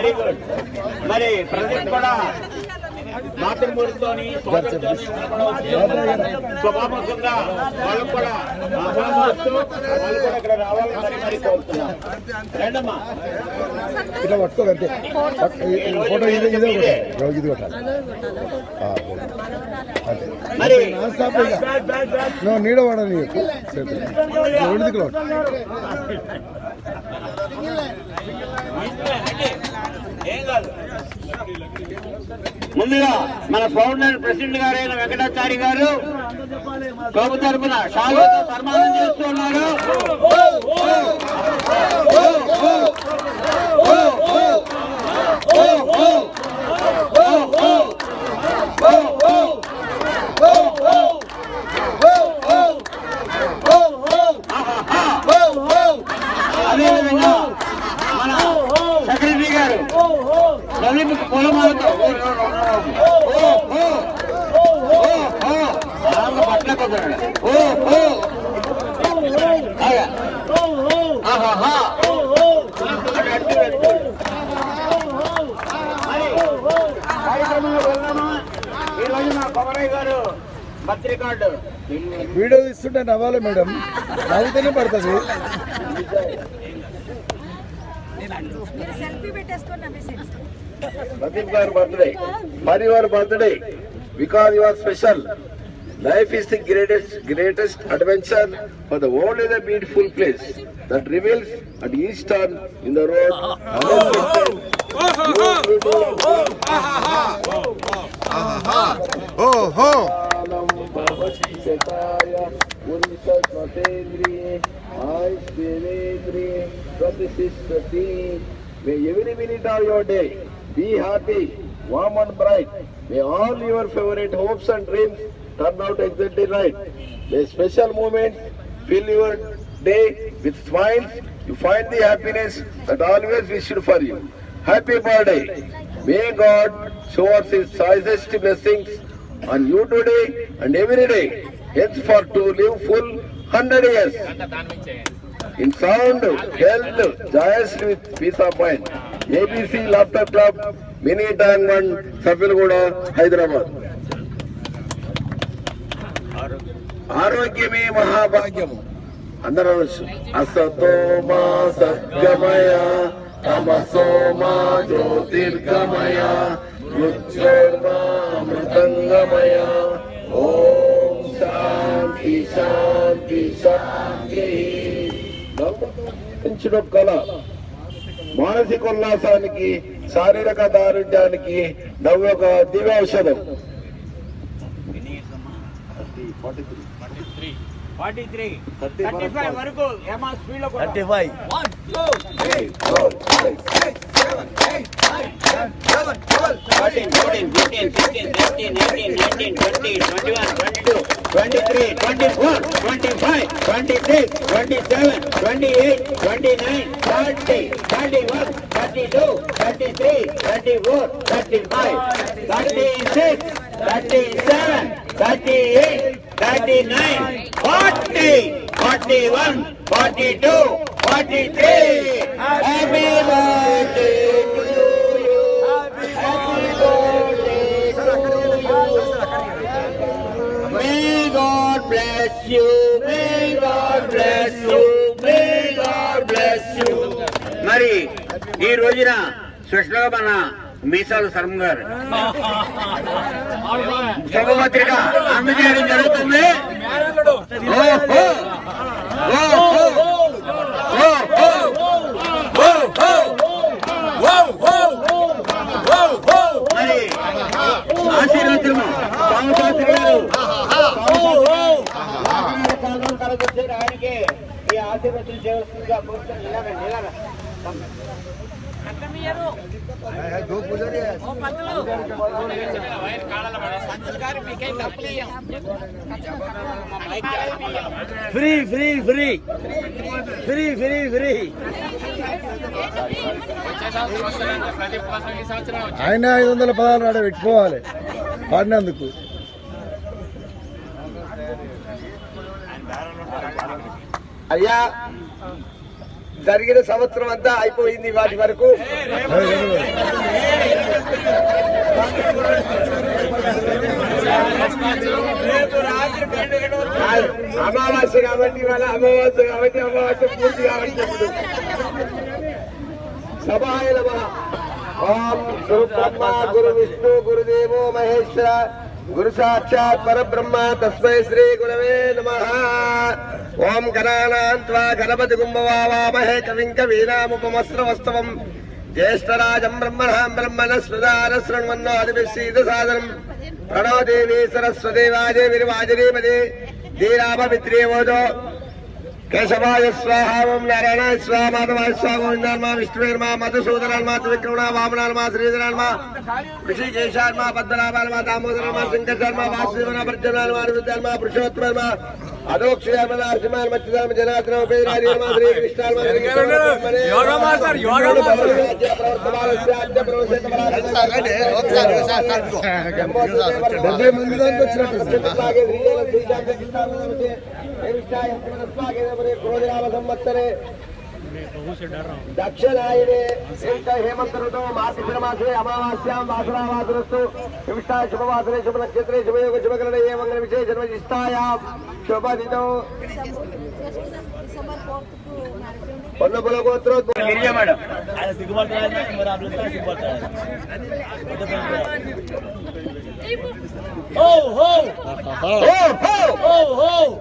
Very good. మరి ప్రదీప్ కూడా మాతృమూర్తితో స్వభావంగా వాళ్ళు కూడా వాళ్ళు కూడా ఇక్కడ రావాలని మరి కోరుతున్నాం. రండమ్మా ఇట్లా పట్టుకోవాలి ఫోటో ఇది కొట్టాలి మరి నువ్వు నీడ వాడని ఏం కాదు. ముందుగా మన ఫౌండర్ ప్రెసిడెంట్ గారైన వెంకటాచారి గారు కోపు తరపున షాలుతో సన్మానం చేస్తున్నారు. అదేవిధంగా మన సెక్రటరీ గారు రవికి పొలమాలతో పట్ల కుదరడు. కార్యక్రమంలో వెళ్దామా? ఈ రోజు మా కొమరయ్య గారు బర్త్ రికార్డు వీడియో తీస్తుంటే నవ్వాలి మేడం, నవ్వుతూనే పడుతుంది. Pradeep Garu birthday, Marivar birthday, because you are special. Life is the greatest adventure, for the world is a beautiful place that reveals at each turn in the road. May every minute of your day be happy, warm and bright. May all your favorite hopes and dreams turn out exactly right. May special moments fill your day with smiles. You find the happiness that always wished for you. Happy birthday. May God show us His choicest blessings on you today and every day. Henceforth to live full 100 years. In sound, health, joyously with peace of mind. ABC Laughter Club, Mini Tanman, Sapilgoda, Hyderabad. ఆరోగ్యమే మహాభాగ్యము. అందరూ అసతోమా సద్గమయ తమసోమా జ్యోతిర్గమయ మృత్యోర్మా అమృతంగమయ. ఓం శాంతి శాంతి శాంతి. పెంచడం కళ మానసిక ఉల్లాసానికి, శారీరక దారుణ్యానికి నవ్వు ఒక దివ్య ఔషధం. 35 వరకు ఏమా స్పీడ్ లో 35 14, 14, 15, 16, 17, 18, 19, 20, 21, 22, 23, 24, 25, 26, 27, 28, 29, 30, 31, 32, 33, 34, 35, 36, 37, 38, 39, 40, 41, 42, 43. Happy birthday to you. Happy birthday to you. May God bless you. May God bless you. May God bless you. మరి ఈ రోజున స్పెషల్గా మన మీసాలు శర్మ గారు శుభపత్రిక అందజేయడం జరుగుతుంది. మరి ఆశీర్వచనము స్వామిశాస్త్రి గారు వచ్చారు. ఆయనకి ఈ ఆశీర్వచనం చేయవలసిందిగా కోరుతున్నాను. Free free free free free free ఆయన 516 నాడు పెట్టుకోవాలి పాడినందుకు. అయ్యా జరిగిన సంవత్సరం అంతా అయిపోయింది. వాటి వరకు అమావాస్య కాబట్టి ఇవాళ అమావాస్య కాబట్టి అమావాస్య పూర్తి కాబట్టి సభాయ నమః. ఓం గురు బ్రహ్మ గురు విష్ణు గురుదేవో మహేశ్వర గురు సాక్షాత్ పరబ్రహ్మ తస్మై శ్రీ గురవే నమః. ఓం గణానాన్త్వా గణపతి కుంభవామహే కవిం కవీనాముపమస్రవస్తవం జ్యేష్ఠరాజం బ్రహ్మణాం బ్రహ్మణస్పదాన శృణ్వన్నో అదిభిశ్రీద సాదనం ప్రణో దేవీ సరస్వతి వాజే విర్వాజనీమదే ధీరామమిత్రేవోదో కేశవాయ స్వాహ ఓం నారాయణాయ స్వాహ మాధవాయ స్వాహ గోవిందాన్మా విష్ణువేర్మా మధుసూదనాన్మా త్రివిక్రమణ వామనాన్మా శ్రీధరాన్మా ఋషికేశాన్మా పద్మనాభాన్మా దామోదరన్మా శంకర్షాన్మా వాసుదేవనా ప్రజనాన్మా అనిరుద్ధాన్మా పురుషోత్తమన్మా అదోక్షయాన్మా నరసింహాన్ మత్స్యధామ జనార్దన ఉపేరాజన్మా శ్రీకృష్ణాన్మా సంవత్సరే దక్షిణాయనే హేమంత ఋతు మాసే అమావాస్యాం వాసురావాసురస్తు వివిష్టాయ శుభవాసనే శుభ నక్షత్రే శుభయోగ శుభకరణే మంగళ విజయ జన్మజిష్టాయాం శుభదితో పొన్నపుల గోత్రోద్భవం గిరిజా మేడం.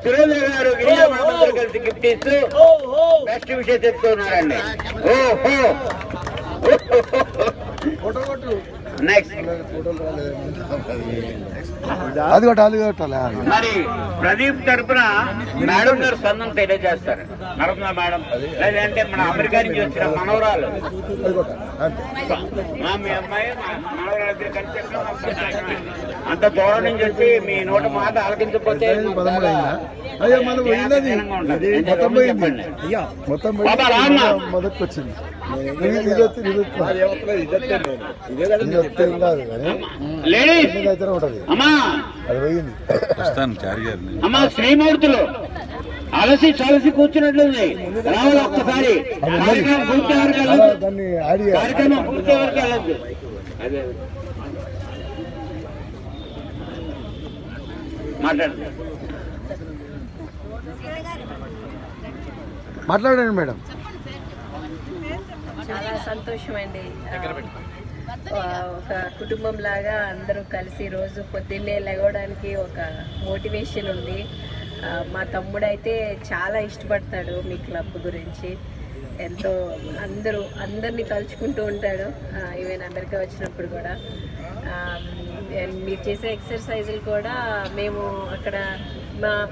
సురేంద్ర గారు గిరిజా మేడం కలిసి గిఫ్ట్ ఇస్తూ బెస్ట్ విషయం చెప్తున్నారండి. నెక్స్ట్ అది కొట్టాలి మరి ప్రదీప్ తరఫున మేడం గారు స్పందన తెలియజేస్తారు. నరసింహ మేడం లేదంటే మన అమెరికా నుంచి వచ్చిన మనవరాలు మీ అమ్మాయి మనవరాలు దగ్గర కలిసి అంత దూరం నుంచి వచ్చి మీ నోట మాట ఆలకించకపోతే మొదటికి వచ్చింది ఉంటది అది పోయింది. అమ్మా శ్రీమూర్తులు అలసి చలసి కూర్చున్నట్లుంది. రావాలి ఒక్కసారి కార్యక్రమం పూర్తి వరకు వెళ్ళదు. కార్యక్రమం పూర్తి వరకు వెళ్ళదు. అదే మాట్లాడండి మేడం. చాలా సంతోషం అండి. ఒక కుటుంబం లాగా అందరూ కలిసి రోజు పొద్దున్నే లేవడానికి ఒక మోటివేషన్ ఉంది. మా తమ్ముడైతే చాలా ఇష్టపడతాడు మీ క్లబ్ గురించి. ఎంతో అందరినీ తలుచుకుంటూ ఉంటాడు. ఈవెన్ అమెరికా వచ్చినప్పుడు కూడా మీరు చేసే ఎక్సర్సైజులు కూడా మేము అక్కడ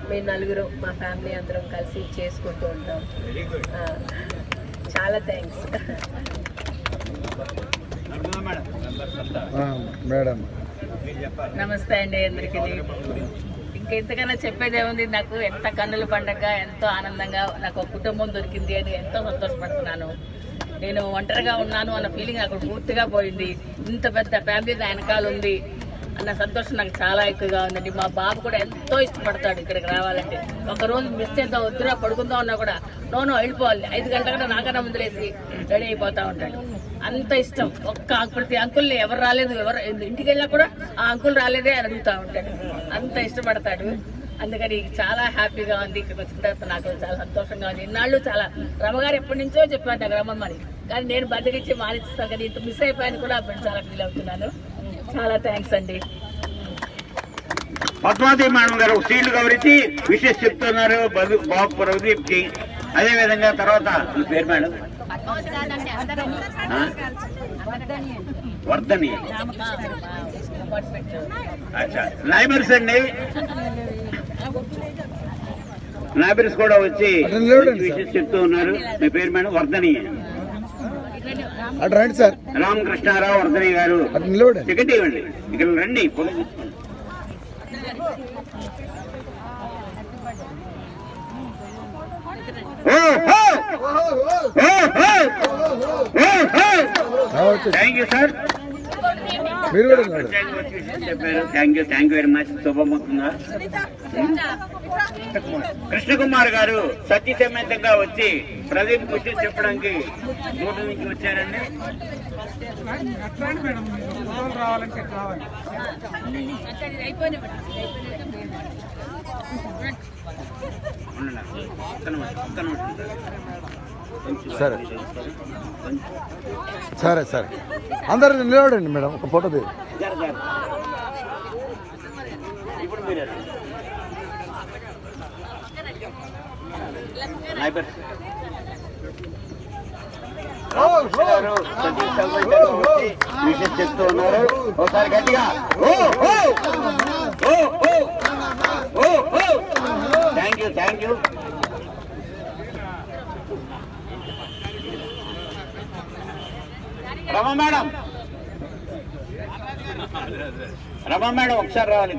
మేము నలుగురు మా ఫ్యామిలీ అందరం కలిసి చేసుకుంటూ ఉంటాం. చాలా థ్యాంక్స్ మేడం. నమస్తే అండి అందరికీ. ఇంకెంతకన్నా చెప్పేది ఏముంది. నాకు ఎంత కన్నుల పండగ, ఎంతో ఆనందంగా నాకు ఒక కుటుంబం దొరికింది అని ఎంతో సంతోషపడుతున్నాను. నేను ఒంటరిగా ఉన్నాను అన్న ఫీలింగ్ నాకు పూర్తిగా పోయింది. ఇంత పెద్ద ఫ్యామిలీ నా వెనకాల ఉంది అన్న సంతోషం నాకు చాలా ఎక్కువగా ఉందండి. మా బాబు కూడా ఎంతో ఇష్టపడతాడు ఇక్కడికి రావాలంటే. ఒకరోజు మిస్ చేద్దాం వద్దురా పడుకుందాం అన్నా కూడా నోనో వెళ్ళిపోవాలి 5 గంటల నాకన్నా ముందులేసి రెడీ అయిపోతూ ఉంటాడు. అంత ఇష్టం. ప్రతి అంకుల్ని ఎవరు రాలేదు, ఎవరు ఇంటికి వెళ్ళినా కూడా ఆ అంకుల్ రాలేదే అని అడుగుతూ ఉంటాడు. అంత ఇష్టపడతాడు. అందుకని చాలా హ్యాపీగా ఉంది. ఇక్కడికి వచ్చిన తర్వాత నాకు చాలా సంతోషంగా ఉంది. ఇన్నాళ్ళు చాలా రమగారు ఎప్పటి నుంచో చెప్పారు నాకు రమ్మని, కానీ నేను బతికించి మానేస్తాను. కానీ ఇంత మిస్ అయిపోయాను కూడా అప్పుడు చాలా ఫీల్ అవుతున్నాను. చాలా థ్యాంక్స్ అండి. పద్మావతి మేడం గారు సీట్లు కవరించి విషెస్ చెప్తున్నారు బాబు ప్రదీప్ కి. అదే విధంగా తర్వాత మీ పేరు మేడం వర్ధని. అచ్చా నైబర్స్ అండి. నైబర్స్ కూడా వచ్చి విషెస్ చెప్తూ ఉన్నారు. మీ పేరు మేడం వర్ధని. సార్ రామకృష్ణారావు వర్ధని గారు టికెట్ ఇవ్వండి. ఇక్కడ రండి. Thank you sir. మీరు కూడా చెప్పారు. Thank you very much. శుభముఖంగా కృష్ణకుమార్ గారు సత్యసమేతంగా వచ్చి ప్రదీప్ విషయం చెప్పడానికి నోటి నుంచి వచ్చారండి. అయిపోయింది. సరే సరే సరే అందరు నిలబడండి మేడం, ఒక ఫోటో దిగు. ఇప్పుడు మీరు విషయం చెప్తూ ఉన్నారు. ఒకసారి గట్టిగా థ్యాంక్ యూ. రమా మేడం ఒకసారి రావాలి.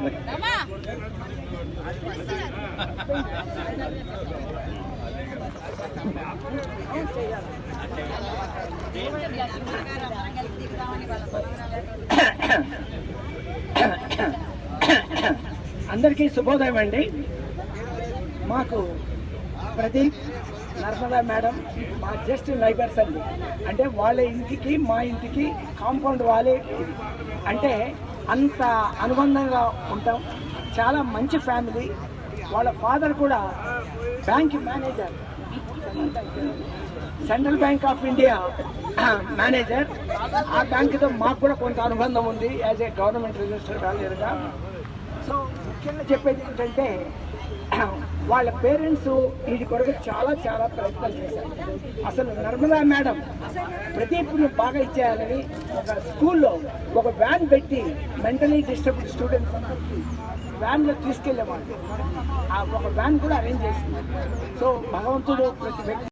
అందరికీ శుభోదయం అండి. మాకు ప్రదీప్, నర్మదా మేడం మా జస్ట్ నైబర్స్ అండి. అంటే వాళ్ళ ఇంటికి మా ఇంటికి కాంపౌండ్ వాళ్ళే, అంటే అంత అనుబంధంగా ఉంటాం. చాలా మంచి ఫ్యామిలీ. వాళ్ళ ఫాదర్ కూడా bank manager, central bank of India manager. ఆ బ్యాంకుతో మాకు కూడా కొంత అనుబంధం ఉంది యాజ్ ఏ గవర్నమెంట్ రిజిస్టర్డ్ వాల్యూర్గా. సో ముఖ్యంగా చెప్పేది ఏంటంటే వాళ్ళ పేరెంట్స్ వీటి కొరకు చాలా చాలా ప్రయత్నాలు చేశారు. అసలు నర్మదా మేడం ప్రదీప్ను బాగా ఇచ్చేయాలని ఒక స్కూల్లో ఒక వ్యాన్ పెట్టి మెంటలీ డిస్టర్బ్డ్ స్టూడెంట్స్ అందరికీ వ్యాన్లో తీసుకెళ్లేవాళ్ళు. ఆ ఒక వ్యాన్ కూడా అరేంజ్ చేసింది. సో భగవంతుడు ప్రతి వ్యక్తి